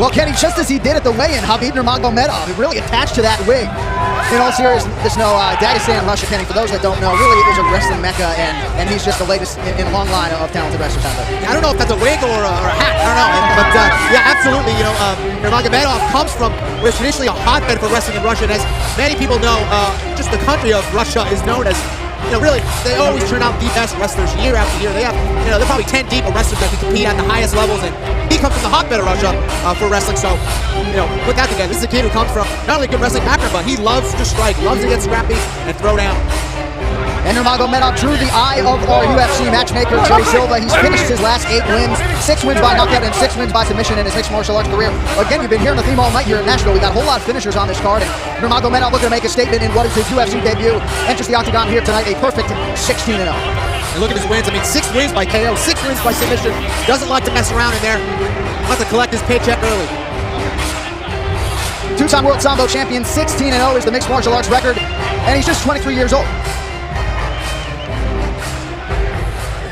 Well, Kenny, just as he did at the weigh-in, Habib Nurmagomedov really attached to that wig. In all seriousness, no, Dagestan, Russia, Kenny, for those that don't know, really is a wrestling mecca, and he's just the latest in a long line of talented wrestlers out there. I don't know if that's a wig or a hat, I don't know, but yeah, absolutely, you know, Nurmagomedov comes from what is traditionally a hotbed for wrestling in Russia, and as many people know, just the country of Russia is known as, you know, really, they always turn out the best wrestlers year after year. They have, you know, they're probably 10 deep of wrestlers that can compete at the highest levels, and he comes from the hotbed of Russia for wrestling. So, you know, put that together. This is a kid who comes from not only a good wrestling background, but he loves to strike, loves to get scrappy and throw down. And Nurmagomedov drew the eye of our UFC matchmaker, Joey Silva. He's finished his last 8 wins, 6 wins by knockout and 6 wins by submission in his mixed martial arts career. Again, you've been hearing the theme all night here in Nashville. We got a whole lot of finishers on this card, and Nurmagomedov looking to make a statement in what is his UFC debut. Enters the octagon here tonight, a perfect 16-0. And look at his wins. I mean, 6 wins by KO, 6 wins by submission. Doesn't like to mess around in there. Wants to collect his paycheck early. 2-time world Sambo champion, 16-0 is the mixed martial arts record, and he's just 23 years old.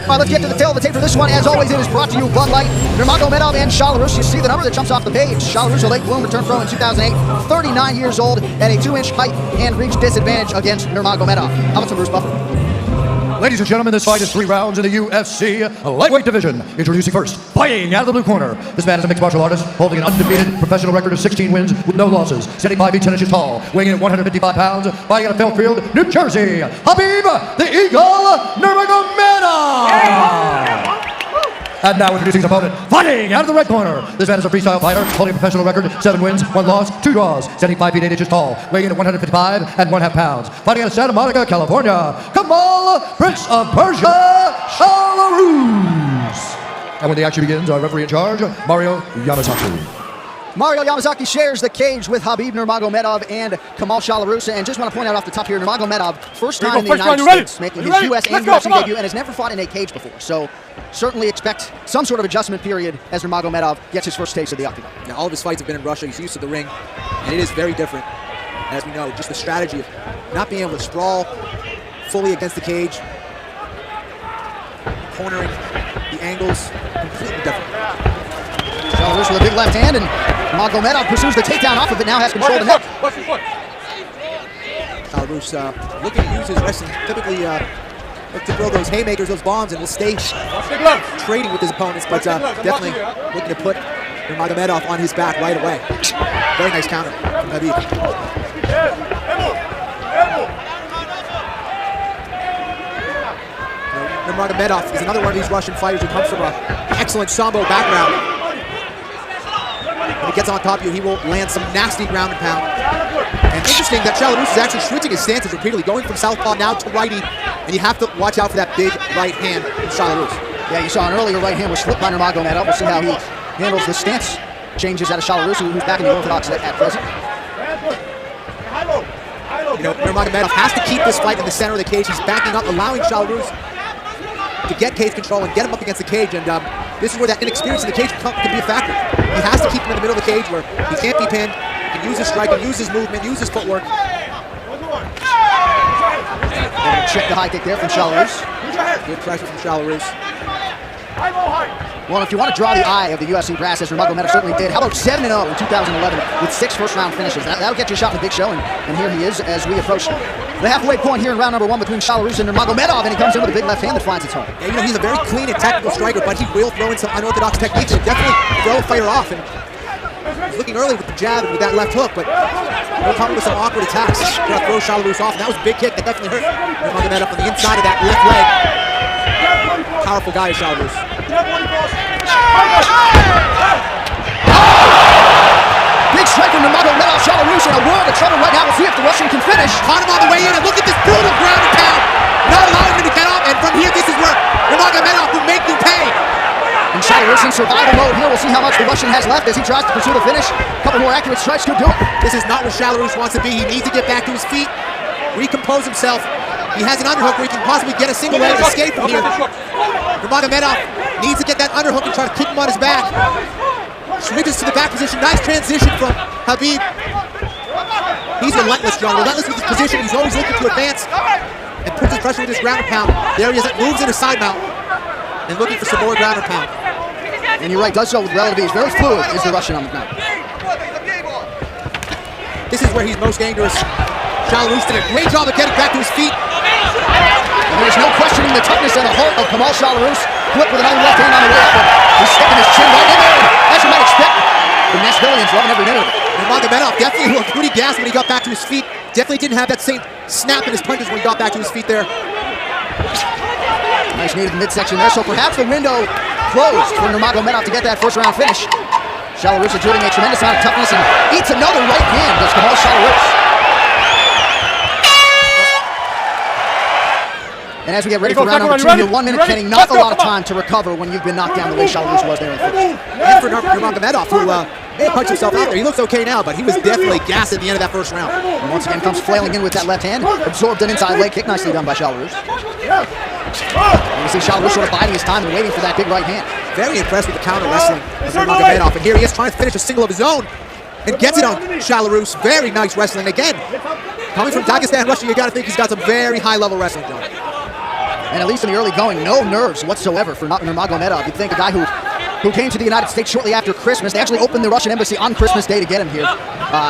All right, let's get to the tail of the tape for this one. As always, it is brought to you Bud Light, Nurmagomedov, and Belarus. You see the number that jumps off the page. Belarus, a late bloomer, turned pro in 2008, 39 years old, at a 2-inch height and reach disadvantage against Nurmagomedov. How about some Bruce Buffer? Ladies and gentlemen, this fight is 3 rounds in the UFC lightweight division. Introducing first, fighting out of the blue corner. This man is a mixed martial artist, holding an undefeated professional record of 16 wins with no losses. Standing 5 feet 10 inches tall, weighing in at 155 pounds, fighting out of Fairfield, New Jersey. Habib, the Eagle, Nurmagomedov! And now introducing his opponent, fighting out of the red corner. This man is a freestyle fighter, holding a professional record, 7 wins, 1 loss, 2 draws. Standing 5 feet 8 inches tall, weighing in at 155 and 1/2 pounds. Fighting out of Santa Monica, California, Kamal, Prince of Persia, Belarus. And when the action begins, our referee in charge, Mario Yamazaki. Mario Yamazaki shares the cage with Habib Nurmagomedov and Kamal Belarus. And just want to point out off the top here, Nurmagomedov, first time in the United States, making his US and UFC debut, and has never fought in a cage before. So certainly expect some sort of adjustment period as Nurmagomedov gets his first taste of the octagon. Now, all of his fights have been in Russia. He's used to the ring, and it is very different. As we know, just the strategy of not being able to sprawl fully against the cage, cornering the angles, completely different. Belarus with a big left hand, and Nurmagomedov pursues the takedown off of it, now has control of the neck. Belarus looking to use his wrestling, typically look to throw those haymakers, those bombs, and will stay trading with his opponents, but definitely looking to put Nurmagomedov on his back right away. Very nice counter from Habib. Nurmagomedov is another one of these Russian fighters who comes from an excellent Sambo background. When he gets on top of you, he will land some nasty ground and pound. And interesting that Belarus is actually switching his stances repeatedly, going from southpaw now to righty, and you have to watch out for that big right hand from Belarus. Yeah, you saw an earlier right hand was flipped by Nurmagomedov. We'll see how he handles the stance changes out of Belarus, who's back in the orthodox at present. You know, Nurmagomedov has to keep this fight in the center of the cage. He's backing up, allowing Belarus to get cage control and get him up against the cage, and this is where that inexperience in the cage can be a factor. He has to keep him in the middle of the cage where he can't be pinned. He can use his strike, use his movement, use his footwork. And check the high kick there from Belarus. Good pressure from Belarus. Well, if you want to draw the eye of the UFC brass, as Nurmagomedov certainly did, how about 7-0 in 2011 with 6 first-round finishes? That'll get you a shot in the big show, and here he is as we approach the halfway point here in round number 1 between Belarus and Nurmagomedov, and he comes in with a big left hand that finds its home. Yeah, you know, he's a very clean and technical striker, but he will throw in some unorthodox techniques and definitely throw a fighter off. And he's looking early with the jab and with that left hook, but he'll come with some awkward attacks. Gonna throw Belarus off, and that was a big kick that definitely hurt Nurmagomedov on the inside of that left leg. Powerful guy is Belarus. Big strike from Nurmagomedov. Belarus in a world of trouble right now. We'll see if the Russian can finish. Caught him on the way in, and look at this brutal ground and pound. Not allowing him to get up, and from here, this is where Nurmagomedov will make you pay. And Belarus in survival mode here. We'll see how much the Russian has left as he tries to pursue the finish. A couple more accurate strikes could do it. This is not where Belarus wants to be. He needs to get back to his feet, recompose himself. He has an underhook where he can possibly get a single leg escape from here. Nurmagomedov needs to get that underhook and try to keep him on his back. Switches to the back position. Nice transition from Habib. He's relentless, John. Relentless with his position. He's always looking to advance and puts his pressure with his ground and pound. There he is. Moves in a side mount and looking for some more ground and pound. And you're right, does so with relative ease. Very fluid is the Russian on the ground. This is where he's most dangerous. Shalarus did a great job of getting back to his feet. And there's no questioning the toughness and the heart of Kamal Shalarus. Flipped with another left hand on the way up. He's sticking his chin right in there. As you might expect, the Nashvillians loving every minute of it. Nurmagomedov definitely looked pretty gassed when he got back to his feet. Definitely didn't have that same snap in his punches when he got back to his feet there. Nice knee to the midsection there, so perhaps the window closed for Nurmagomedov to get that first round finish. Shalarus exuding a tremendous amount of toughness and eats another right hand. Does Kamal Shalarus. And as we get ready for round number 2, you're 1 minute, Kenny. Not a lot of time to recover when you've been knocked down the way Shalarus was there in the first. And for Nurmagomedov, who may have punched himself out there. He looks okay now, but he was definitely gassed at the end of that first round. And once again comes flailing in with that left hand. Absorbed an inside leg kick. Nicely done by Shalarus. And you see Shalarus sort of biding his time and waiting for that big right hand. Very impressed with the counter wrestling of Nurmagomedov. And here he is trying to finish a single of his own. And gets it on Shalarus. Very nice wrestling again. Coming from Dagestan, Russia, you got to think he's got some very high-level wrestling, John. And at least in the early going, no nerves whatsoever for Nurmagomedov. You'd think a guy who came to the United States shortly after Christmas. They actually opened the Russian embassy on Christmas Day to get him here.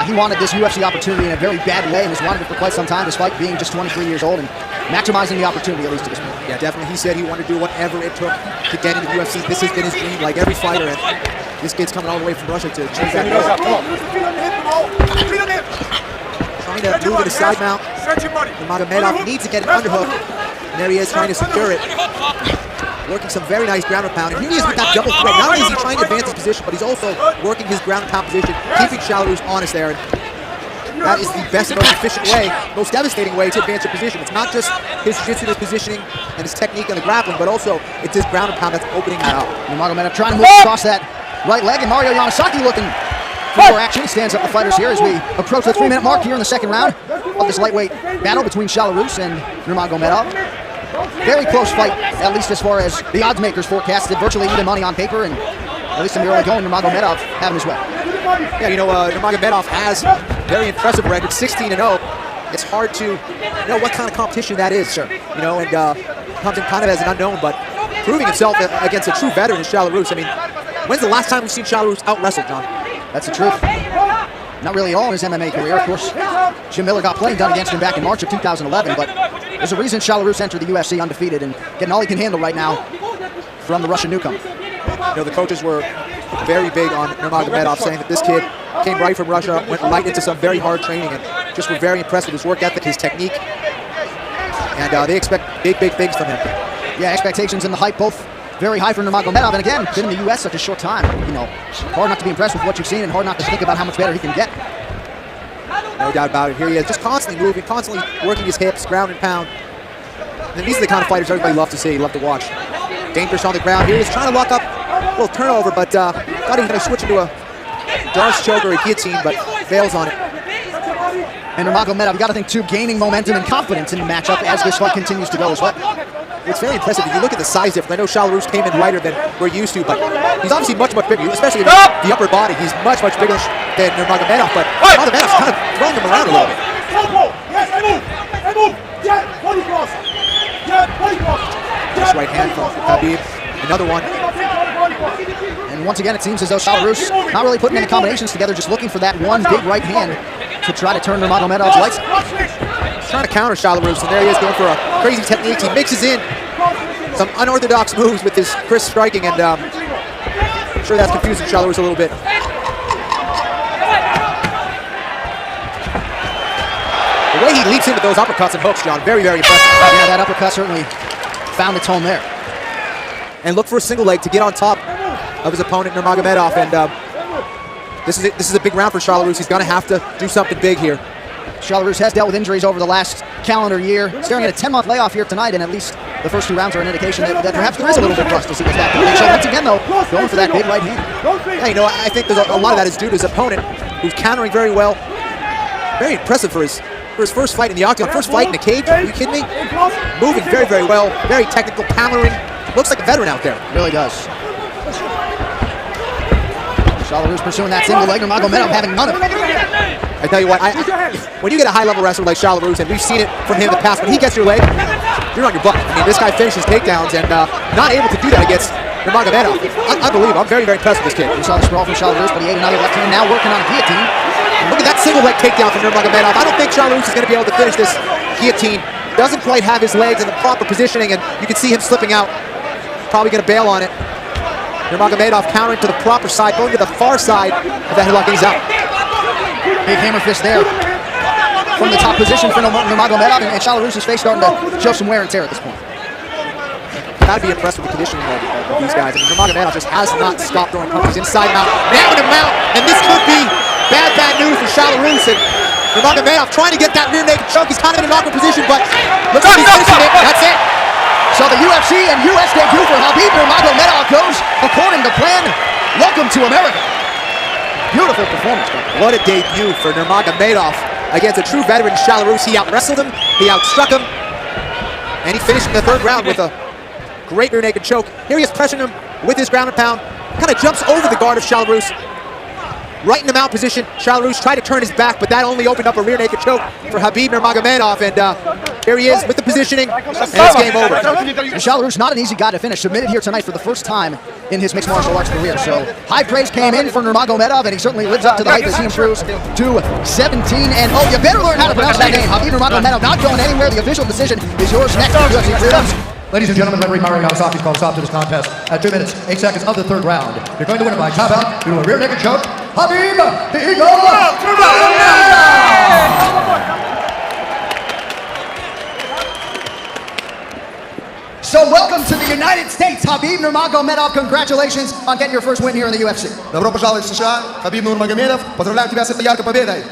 He wanted this UFC opportunity in a very bad way and has wanted it for quite some time, despite being just 23 years old and maximizing the opportunity, at least to this point. Yeah, definitely. He said he wanted to do whatever it took to get into the UFC. This has been his dream, like every fighter. And this kid's coming all the way from Russia to achieve that goal. Trying to move to the side mount. Nurmagomedov needs to get an underhook. And there he is trying to secure it. Working some very nice ground and pound. And here he is with that double threat. Not only is he trying to advance his position, but he's also working his ground and pound position, keeping Shalarus honest there. And that is the best and most efficient way, most devastating way to advance your position. It's not just his jiu-jitsu, his positioning, and his technique and the grappling, but also it's his ground and pound that's opening that up. Nurmagomedov trying to move across that right leg, and Mario Yamasaki looking for more action. He stands up the fighters here as we approach the 3-minute mark here in the second round of this lightweight battle between Shalarus and Nurmagomedov. Very close fight, at least as far as the odds makers forecasted. Virtually even money on paper, and at least in the early going, Nurmagomedov having his way. Yeah, you know, Nurmagomedov has very impressive record, 16-0. It's hard to know what kind of competition that is, sir. You know, and comes in kind of as an unknown, but proving himself against a true veteran is Shalarus. I mean, when's the last time we've seen Shalarus out-wrestled, John? That's the truth. Not really all in his MMA career. Of course, Jim Miller got plenty done against him back in March of 2011, but there's a reason Shalarus entered the UFC undefeated and getting all he can handle right now from the Russian newcomer. You know, the coaches were very big on Nurmagomedov, saying that this kid came right from Russia, went right into some very hard training, and just were very impressed with his work ethic, his technique, and they expect big things from him. Yeah, expectations and the hype both very high for Nurmagomedov, and again, been in the U.S. such a short time. You know, hard not to be impressed with what you've seen and hard not to think about how much better he can get. No doubt about it. Here he is, just constantly moving, constantly working his hips, ground and pound. And these are the kind of fighters everybody loves to see, love to watch. Dangerous on the ground. Here he is trying to lock up a little turnover, but thought he was going to switch into a Darce choke or a guillotine, but fails on it. And Nurmagomedov, you got to think too, gaining momentum and confidence in the matchup as this fight continues to go as well. It's very impressive. If you look at the size difference, I know Shalarus came in lighter than we're used to, but he's obviously much bigger, especially the upper body. He's much bigger than Nurmagomedov, but Nurmagomedov's kind of throwing him around a little bit. Nice right hand from Habib. Another one. And once again, it seems as though Shalarus not really putting any combinations together, just looking for that one big right hand to try to turn Nurmagomedov's lights out. Trying to counter Shalarus, and there he is going for a crazy technique. He mixes in some unorthodox moves with his crisp striking, and I'm sure that's confusing Shalarus a little bit. The way he leaps into those uppercuts and hooks, John, very impressive. Yeah, that uppercut certainly found its home there. And look for a single leg to get on top of his opponent, Nurmagomedov, and this is a big round for Shalarus. He's going to have to do something big here. Shalarus has dealt with injuries over the last calendar year, staring at a 10-month layoff here tonight, and at least the first 2 rounds are an indication that perhaps there is a little bit of rust as he gets back to the so once again, though, going for that big right hand. Yeah, you know, I think there's a lot of that is due to his opponent, who's countering very well. Very impressive for his first fight in the octagon, first fight in the cage. Are you kidding me? Moving very well, very technical, countering. Looks like a veteran out there. Really does. Shalarus pursuing that single leg, Nurmagomedov having none of it. I tell you what, when you get a high-level wrestler like Shalarus, and we've seen it from him in the past, when he gets your leg, you're on your butt. I mean, this guy finishes takedowns, and not able to do that against Nurmagomedov. Unbelievable. I'm very, very impressed with this kid. We saw the sprawl from Belarus, but he ate another left hand. Now working on a guillotine. And look at that single leg takedown from Nurmagomedov. I don't think Belarus is going to be able to finish this guillotine. Doesn't quite have his legs in the proper positioning, and you can see him slipping out. Probably going to bail on it. Nurmagomedov countering to the proper side, going to the far side of that headlock, and he's out. Big hammer fist there from the top position for Nurmagomedov, and Belarus' face starting to show some wear and tear at this point. Gotta be impressed with the conditioning of these guys. I mean, Nurmagomedov just has not stopped throwing punches inside mount, now in the mount, and this could be bad news for Belarus. And Nurmagomedov trying to get that rear naked choke. He's kind of in an awkward position, but looks like he's finishing it. That's it. So the UFC and US debut for Habib Nurmagomedov goes according to plan. Welcome to America. Beautiful performance. What a debut for Nurmagomedov against a true veteran, Belarus. He out-wrestled him, he outstruck him, and he finished in the third round with a great rear naked choke. Here he is pressuring him with his ground and pound. Kind of jumps over the guard of Belarus. Right in the mount position. Belarus tried to turn his back, but that only opened up a rear naked choke for Habib Nurmagomedov. And here he is with the positioning, and it's game over. And Belarus, not an eeasy guy to finish. Submitted here tonight for the first time in his mixed martial arts career. So high praise came in for Nurmagomedov, and he certainly lives up to the hype as he improves to 17 and oh. You better learn how to pronounce that name. Habib Nurmagomedov not going anywhere. The official decision is yours next. UFC Freedoms. Ladies and gentlemen, referee Mario Nagasaki calls stop to this contest at 2 minutes, 8 seconds of the third round. You're going to win it by tap out due to a rear naked choke. Habib, the Eagle Nurmagomedov! So welcome to the United States, Habib Nurmagomedov. Congratulations on getting your first win here in the UFC. Добро пожаловать в США, Хабиб Нурмагомедов. Поздравляю тебя с этой яркой победой.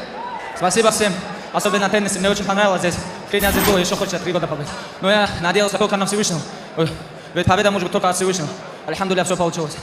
Спасибо всем. Особенно теннисе. Мне очень понравилось здесь. 3 дня здесь было, еще хочется 3 года побыть. Но я надеялся только на Всевышнего. Ведь победа может быть только от Всевышнего. Альхамдулилля, все получилось.